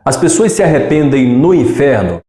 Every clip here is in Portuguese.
As pessoas se arrependem no inferno?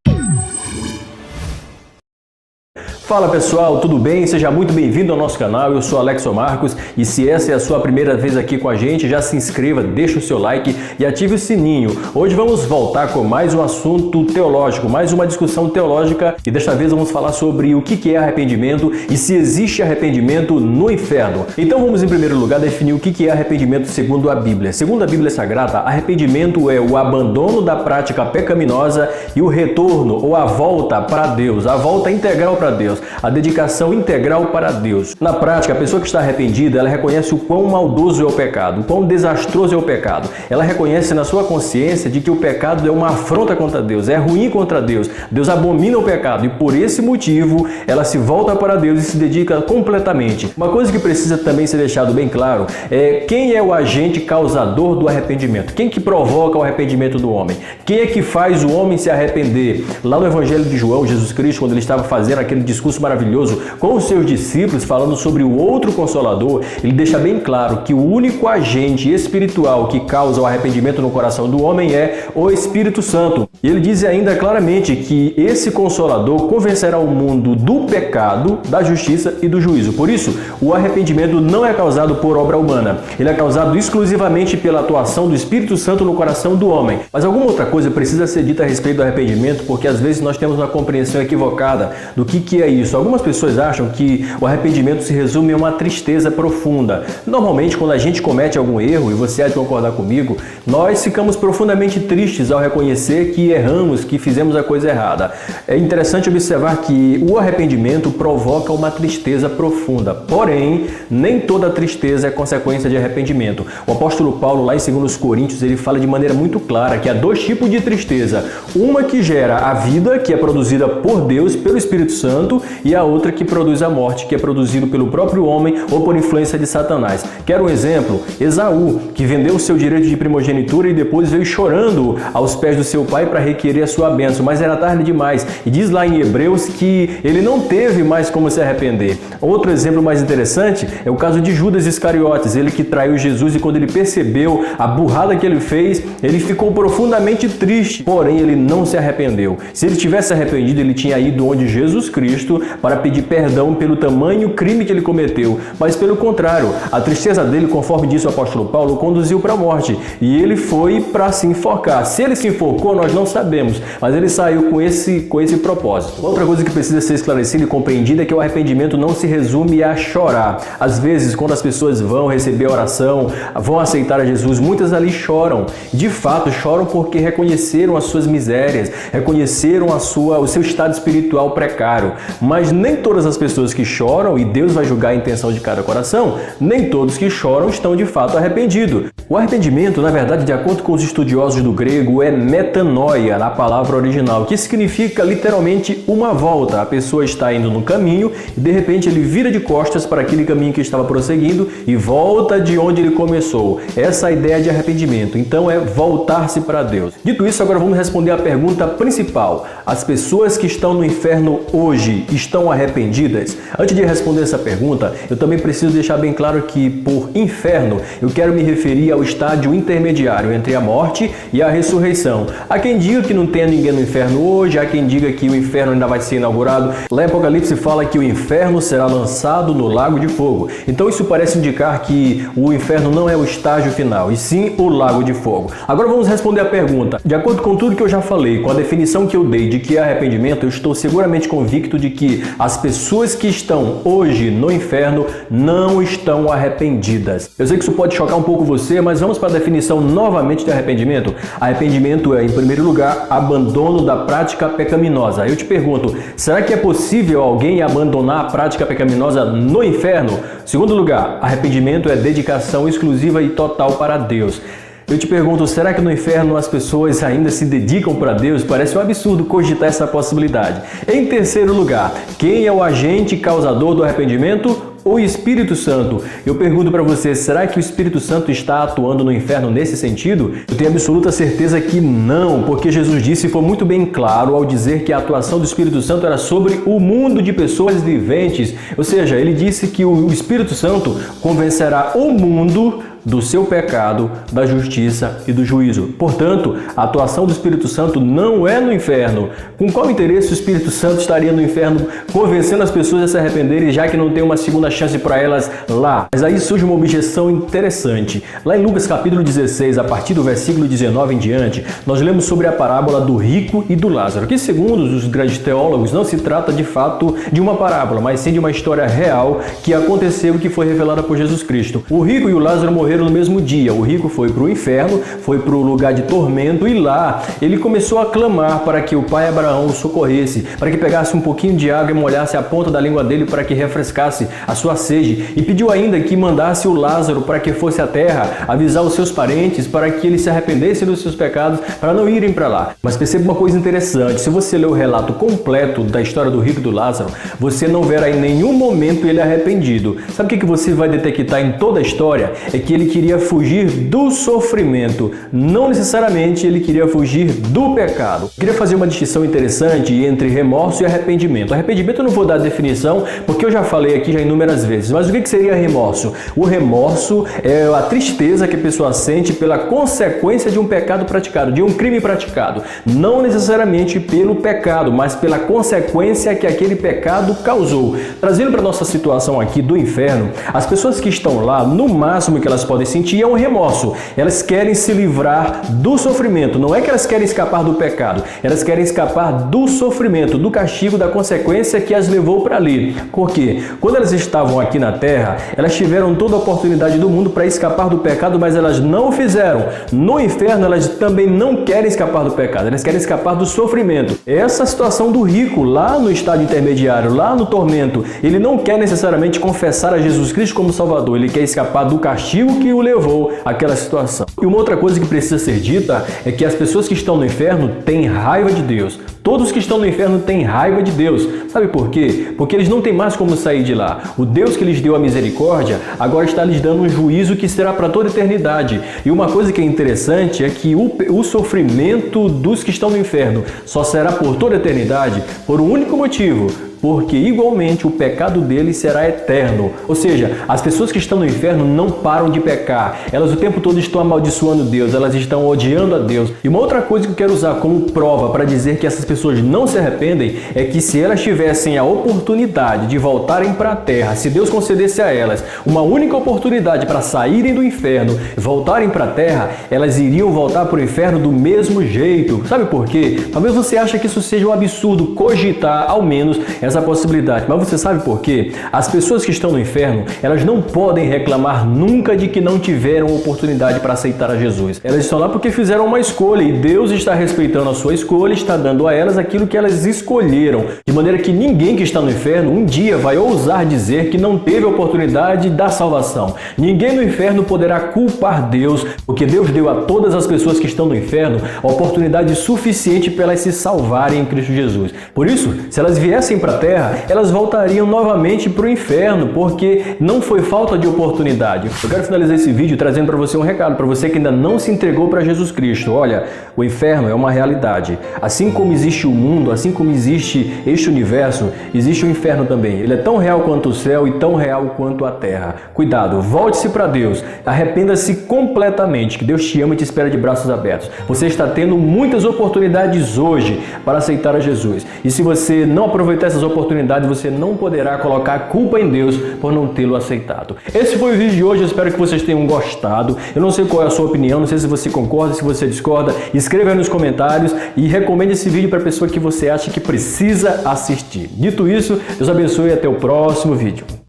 Fala pessoal, tudo bem? Seja muito bem-vindo ao nosso canal, eu sou Alexo Marcos e se essa é a sua primeira vez aqui com a gente, já se inscreva, deixa o seu like e ative o sininho. Hoje vamos voltar com mais um assunto teológico, mais uma discussão teológica e desta vez vamos falar sobre o que é arrependimento e se existe arrependimento no inferno. Então vamos em primeiro lugar definir o que é arrependimento segundo a Bíblia. Segundo a Bíblia Sagrada, arrependimento é o abandono da prática pecaminosa e o retorno ou a volta para Deus, a volta integral para Deus. A dedicação integral para Deus. Na prática, a pessoa que está arrependida, ela reconhece o quão maldoso é o pecado, o quão desastroso é o pecado. Ela reconhece na sua consciência de que o pecado é uma afronta contra Deus, é ruim contra Deus. Deus abomina o pecado e por esse motivo ela se volta para Deus e se dedica completamente. Uma coisa que precisa também ser deixado bem claro é quem é o agente causador do arrependimento. Quem que provoca o arrependimento do homem? Quem é que faz o homem se arrepender? Lá no Evangelho de João, Jesus Cristo, quando ele estava fazendo aquele discurso maravilhoso com os seus discípulos, falando sobre o outro Consolador, ele deixa bem claro que o único agente espiritual que causa o arrependimento no coração do homem é o Espírito Santo. E ele diz ainda claramente que esse Consolador convencerá o mundo do pecado, da justiça e do juízo. Por isso, o arrependimento não é causado por obra humana, ele é causado exclusivamente pela atuação do Espírito Santo no coração do homem. Mas alguma outra coisa precisa ser dita a respeito do arrependimento, porque às vezes nós temos uma compreensão equivocada do que é isso. Algumas pessoas acham que o arrependimento se resume a uma tristeza profunda. Normalmente, quando a gente comete algum erro, e você há de concordar comigo, nós ficamos profundamente tristes ao reconhecer que erramos, que fizemos a coisa errada. É interessante observar que o arrependimento provoca uma tristeza profunda. Porém, nem toda tristeza é consequência de arrependimento. O apóstolo Paulo, lá em 2 Coríntios, ele fala de maneira muito clara que há dois tipos de tristeza. Uma que gera a vida, que é produzida por Deus, pelo Espírito Santo, e a outra que produz a morte, que é produzido pelo próprio homem ou por influência de Satanás. Quero um exemplo? Esaú, que vendeu o seu direito de primogenitura e depois veio chorando aos pés do seu pai para requerer a sua bênção, mas era tarde demais. E diz lá em Hebreus que ele não teve mais como se arrepender. Outro exemplo mais interessante é o caso de Judas Iscariotes, ele que traiu Jesus e quando ele percebeu a burrada que ele fez, ele ficou profundamente triste, porém ele não se arrependeu. Se ele tivesse arrependido, ele tinha ido onde Jesus Cristo para pedir perdão pelo tamanho crime que ele cometeu, mas pelo contrário, a tristeza dele, conforme disse o apóstolo Paulo, conduziu para a morte e ele foi para se enforcar. Se ele se enforcou, nós não sabemos, mas ele saiu com esse propósito. Outra coisa que precisa ser esclarecida e compreendida é que o arrependimento não se resume a chorar. Às vezes, quando as pessoas vão receber a oração, vão aceitar a Jesus, muitas ali choram. De fato, choram porque reconheceram as suas misérias, reconheceram o seu estado espiritual precário. Mas nem todas as pessoas que choram, e Deus vai julgar a intenção de cada coração, nem todos que choram estão de fato arrependidos. O arrependimento, na verdade, de acordo com os estudiosos do grego, é metanoia, na palavra original, que significa literalmente uma volta. A pessoa está indo no caminho e de repente ele vira de costas para aquele caminho que estava prosseguindo e volta de onde ele começou. Essa é a ideia de arrependimento. Então é voltar-se para Deus. Dito isso, agora vamos responder a pergunta principal. As pessoas que estão no inferno hoje estão arrependidas? Antes de responder essa pergunta, eu também preciso deixar bem claro que, por inferno, eu quero me referir ao estágio intermediário entre a morte e a ressurreição. Há quem diga que não tem ninguém no inferno hoje, há quem diga que o inferno ainda vai ser inaugurado. Lá em Apocalipse fala que o inferno será lançado no lago de fogo. Então isso parece indicar que o inferno não é o estágio final, e sim o lago de fogo. Agora vamos responder a pergunta. De acordo com tudo que eu já falei, com a definição que eu dei de que é arrependimento, eu estou seguramente convicto de que as pessoas que estão hoje no inferno não estão arrependidas. Eu sei que isso pode chocar um pouco você, mas vamos para a definição novamente de arrependimento. Arrependimento é, em primeiro lugar, abandono da prática pecaminosa. Eu te pergunto, será que é possível alguém abandonar a prática pecaminosa no inferno? Segundo lugar, arrependimento é dedicação exclusiva e total para Deus. Eu te pergunto, será que no inferno as pessoas ainda se dedicam para Deus? Parece um absurdo cogitar essa possibilidade. Em terceiro lugar, quem é o agente causador do arrependimento? O Espírito Santo. Eu pergunto para você, será que o Espírito Santo está atuando no inferno nesse sentido? Eu tenho absoluta certeza que não, porque Jesus disse e foi muito bem claro ao dizer que a atuação do Espírito Santo era sobre o mundo de pessoas viventes. Ou seja, ele disse que o Espírito Santo convencerá o mundo do seu pecado, da justiça e do juízo. Portanto, a atuação do Espírito Santo não é no inferno. Com qual interesse o Espírito Santo estaria no inferno convencendo as pessoas a se arrependerem, já que não tem uma segunda chance para elas lá? Mas aí surge uma objeção interessante. Lá em Lucas capítulo 16, a partir do versículo 19 em diante, nós lemos sobre a parábola do rico e do Lázaro, que segundo os grandes teólogos não se trata de fato de uma parábola, mas sim de uma história real que aconteceu e que foi revelada por Jesus Cristo. O rico e o Lázaro morreram no mesmo dia. O rico foi para o inferno, foi para o lugar de tormento, e lá ele começou a clamar para que o pai Abraão o socorresse, para que pegasse um pouquinho de água e molhasse a ponta da língua dele para que refrescasse a sua sede, e pediu ainda que mandasse o Lázaro para que fosse à terra avisar os seus parentes para que eles se arrependessem dos seus pecados, para não irem para lá. Mas perceba uma coisa interessante: se você ler o relato completo da história do rico e do Lázaro, você não verá em nenhum momento ele arrependido. Sabe o que você vai detectar em toda a história? É que ele queria fugir do sofrimento, não necessariamente ele queria fugir do pecado. Eu queria fazer uma distinção interessante entre remorso e arrependimento. Arrependimento eu não vou dar definição, porque eu já falei aqui já inúmeras vezes. Mas o que seria remorso? O remorso é a tristeza que a pessoa sente pela consequência de um pecado praticado, de um crime praticado. Não necessariamente pelo pecado, mas pela consequência que aquele pecado causou. Trazendo para a nossa situação aqui do inferno, as pessoas que estão lá, no máximo que elas podem sentir é um remorso. Elas querem se livrar do sofrimento. Não é que elas querem escapar do pecado, elas querem escapar do sofrimento, do castigo, da consequência que as levou para ali. Por quê? Quando elas estavam aqui na terra, elas tiveram toda a oportunidade do mundo para escapar do pecado, mas elas não o fizeram. No inferno, elas também não querem escapar do pecado, elas querem escapar do sofrimento. Essa situação do rico, lá no estágio intermediário, lá no tormento, ele não quer necessariamente confessar a Jesus Cristo como Salvador, ele quer escapar do castigo que o levou àquela situação. E uma outra coisa que precisa ser dita é que as pessoas que estão no inferno têm raiva de Deus. Todos que estão no inferno têm raiva de Deus. Sabe por quê? Porque eles não têm mais como sair de lá. O Deus que lhes deu a misericórdia agora está lhes dando um juízo que será para toda a eternidade. E uma coisa que é interessante é que o sofrimento dos que estão no inferno só será por toda a eternidade por um único motivo: porque igualmente o pecado deles será eterno. Ou seja, as pessoas que estão no inferno não param de pecar. Elas o tempo todo estão amaldiçoando Deus, elas estão odiando a Deus. E uma outra coisa que eu quero usar como prova para dizer que essas pessoas não se arrependem é que se elas tivessem a oportunidade de voltarem para a terra, se Deus concedesse a elas uma única oportunidade para saírem do inferno e voltarem para a terra, elas iriam voltar para o inferno do mesmo jeito. Sabe por quê? Talvez você ache que isso seja um absurdo cogitar ao menos essa possibilidade. Mas você sabe por quê? As pessoas que estão no inferno, elas não podem reclamar nunca de que não tiveram oportunidade para aceitar a Jesus. Elas estão lá porque fizeram uma escolha, e Deus está respeitando a sua escolha, está dando a elas aquilo que elas escolheram. De maneira que ninguém que está no inferno um dia vai ousar dizer que não teve a oportunidade da salvação. Ninguém no inferno poderá culpar Deus, porque Deus deu a todas as pessoas que estão no inferno a oportunidade suficiente para elas se salvarem em Cristo Jesus. Por isso, se elas viessem para a terra, elas voltariam novamente para o inferno, porque não foi falta de oportunidade. Eu quero finalizar esse vídeo trazendo para você um recado, para você que ainda não se entregou para Jesus Cristo. Olha, o inferno é uma realidade. Assim como existe o mundo, assim como existe este universo, existe o inferno também. Ele é tão real quanto o céu e tão real quanto a terra. Cuidado, volte-se para Deus, arrependa-se completamente, que Deus te ama e te espera de braços abertos. Você está tendo muitas oportunidades hoje para aceitar a Jesus. E se você não aproveitar essas oportunidades, você não poderá colocar a culpa em Deus por não tê-lo aceitado. Esse foi o vídeo de hoje, eu espero que vocês tenham gostado. Eu não sei qual é a sua opinião, não sei se você concorda, se você discorda. Escreva aí nos comentários e recomende esse vídeo para a pessoa que você acha que precisa assistir. Dito isso, Deus abençoe e até o próximo vídeo.